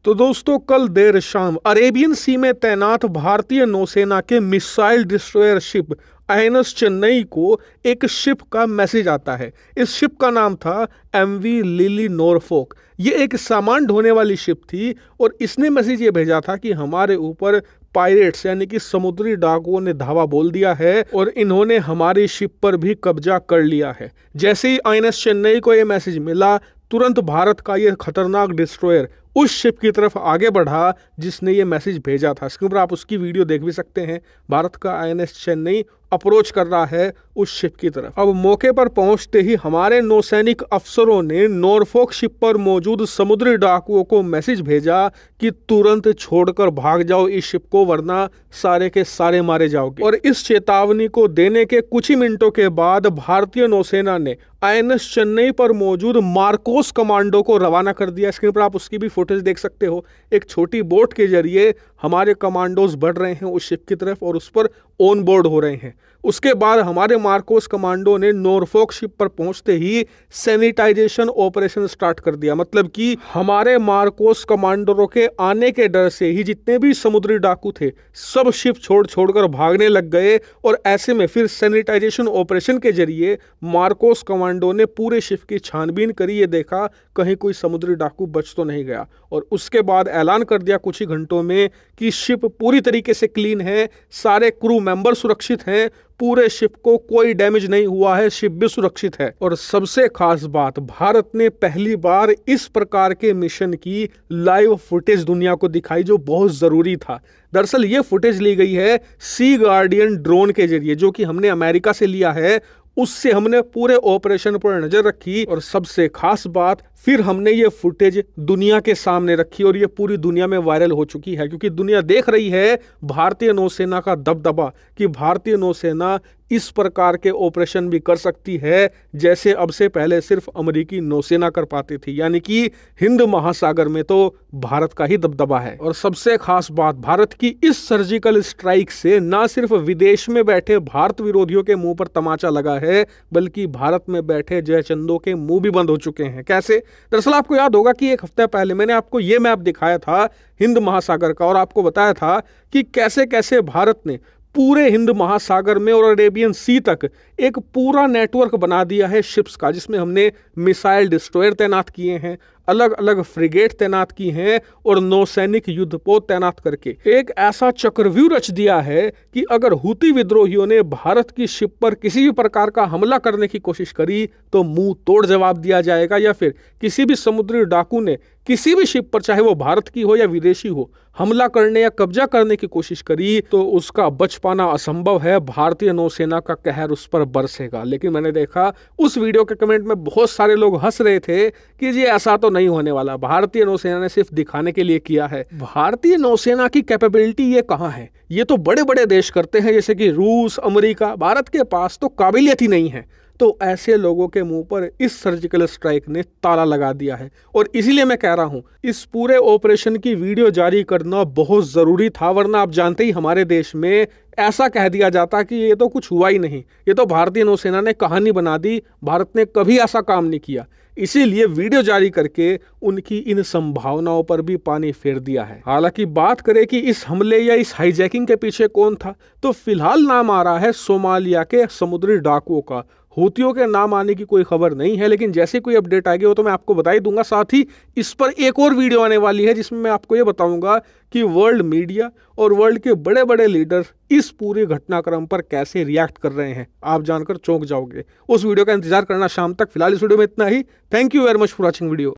तो दोस्तों कल देर शाम अरेबियन सी में तैनात भारतीय नौसेना के missile destroyer ship INS Chennai को एक शिप का मैसेज आता है। इस शिप का नाम था एमवी लिली नॉरफॉक। ये एक सामान ढोने वाली शिप थी और इसने मैसेज ये भेजा था कि हमारे ऊपर पायरेट्स यानी कि समुद्री डाकुओं ने धावा बोल दिया है और इन्होंने हमारी शिप पर भी कब्जा कर लिया है। जैसे ही आईएनएस चेन्नई को ये मैसेज मिला, तुरंत भारत का ये खतरनाक डिस्ट्रॉयर उस शिप की तरफ आगे बढ़ा जिसने ये मैसेज भेजा था। स्क्रीन पर आप उसकी वीडियो देख भी सकते हैं। भारत का आईएनएस चेन्नई अप्रोच कर रहा है उस शिप की तरफ। अब मौके पर पहुंचते ही हमारे नौसैनिक अफसरों ने नॉरफॉक शिप पर मौजूद समुद्री डाकुओं को मैसेज भेजा कि तुरंत छोड़कर भाग जाओ इस शिप को, वरना सारे के सारे मारे जाओगे। और इस चेतावनी को देने के कुछ ही मिनटों के बाद भारतीय नौसेना ने आईएनएस चेन्नई पर मौजूद मार्कोस कमांडो को रवाना कर दिया। स्क्रीन पर आप उसकी भी फुटेज देख सकते हो। एक छोटी बोट के जरिए हमारे कमांडोज बढ़ रहे हैं उस शिप की तरफ और उस पर ऑन बोर्ड हो रहे हैं। उसके बाद हमारे मार्कोस कमांडो ने नॉरफॉक शिप पर पहुंचते ही सैनिटाइजेशन ऑपरेशन स्टार्ट कर दिया। मतलब कि हमारे मार्कोस कमांडों के आने के डर से ही जितने भी समुद्री डाकू थे सब शिप छोड़कर भागने लग गए। और ऐसे में फिर सैनिटाइजेशन ऑपरेशन के जरिए मार्कोस कमांडो ने पूरे शिप की छानबीन करी। ये देखा कहीं कोई समुद्री डाकू बच तो नहीं गया और उसके बाद ऐलान कर दिया कुछ ही घंटों में कि शिप पूरी तरीके से क्लीन है, सारे क्रू मेंबर सुरक्षित हैं, पूरे शिप को कोई डैमेज नहीं हुआ है, शिप भी सुरक्षित है। और सबसे खास बात, भारत ने पहली बार इस प्रकार के मिशन की लाइव फुटेज दुनिया को दिखाई, जो बहुत जरूरी था। दरअसल ये फुटेज ली गई है सी गार्डियन ड्रोन के जरिए, जो कि हमने अमेरिका से लिया है। उससे हमने पूरे ऑपरेशन पर नजर रखी और सबसे खास बात, फिर हमने ये फुटेज दुनिया के सामने रखी और ये पूरी दुनिया में वायरल हो चुकी है, क्योंकि दुनिया देख रही है भारतीय नौसेना का दबदबा कि भारतीय नौसेना इस प्रकार के ऑपरेशन भी कर सकती है जैसे अब से पहले सिर्फ अमेरिकी नौसेना कर पाती थी। यानी कि हिंद महासागर में तो भारत का ही दबदबा है। और सबसे खास बात, भारत की इस सर्जिकल स्ट्राइक से ना सिर्फ विदेश में बैठे भारत विरोधियों के मुंह पर तमाचा लगा है, बल्कि भारत में बैठे जयचंदों के मुंह भी बंद हो चुके हैं। कैसे? दरअसल आपको याद होगा कि एक हफ्ते पहले मैंने आपको ये मैप दिखाया था हिंद महासागर का और आपको बताया था कि कैसे कैसे भारत ने पूरे हिंद महासागर में और अरेबियन सी तक एक पूरा नेटवर्क बना दिया है शिप्स का, जिसमें हमने मिसाइल डिस्ट्रॉयर तैनात किए हैं, अलग अलग फ्रिगेट तैनात की हैं और नौसैनिक युद्धपोत तैनात करके एक ऐसा चक्रव्यूह रच दिया है कि अगर हुती विद्रोहियों ने भारत की शिप पर किसी भी प्रकार का हमला करने की कोशिश करी तो मुंह तोड़ जवाब दिया जाएगा। या फिर किसी भी समुद्री डाकू ने किसी भी शिप पर, चाहे वो भारत की हो या विदेशी हो, हमला करने या कब्जा करने की कोशिश करी तो उसका बच पाना असंभव है। भारतीय नौसेना का कहर उस पर बरसेगा। लेकिन मैंने देखा उस वीडियो के कमेंट में बहुत सारे लोग हंस रहे थे कि जी ऐसा तो नहीं होने वाला, भारतीय नौसेना ने सिर्फ दिखाने के लिए किया है। भारतीय नौसेना की कैपेबिलिटी ये कहाँ है? ये तो बड़े बड़े देश करते हैं जैसे कि रूस, अमेरिका। भारत के पास तो काबिलियत ही नहीं है। तो ऐसे लोगों के मुंह पर इस सर्जिकल स्ट्राइक ने ताला लगा दिया है और इसीलिए मैं कह रहा हूं इस पूरे ऑपरेशन की वीडियो जारी करना बहुत जरूरी था। वरना आप जानते ही हमारे देश में ऐसा कह दिया जाता कि ये तो कुछ हुआ ही नहीं, ये तो भारतीय नौसेना ने कहानी बना दी, भारत ने कभी ऐसा काम नहीं किया। इसीलिए वीडियो जारी करके उनकी इन संभावनाओं पर भी पानी फेर दिया है। हालांकि बात करें कि इस हमले या इस हाईजैकिंग के पीछे कौन था, तो फिलहाल नाम आ रहा है सोमालिया के समुद्री डाकुओं का। हूतियों के नाम आने की कोई खबर नहीं है, लेकिन जैसे कोई अपडेट आएगी वो तो मैं आपको बता ही दूंगा। साथ ही इस पर एक और वीडियो आने वाली है जिसमें मैं आपको ये बताऊंगा कि वर्ल्ड मीडिया और वर्ल्ड के बड़े बड़े लीडर इस पूरे घटनाक्रम पर कैसे रिएक्ट कर रहे हैं। आप जानकर चौंक जाओगे। उस वीडियो का इंतजार करना शाम तक। फिलहाल इस वीडियो में इतना ही। Thank you very much for watching video.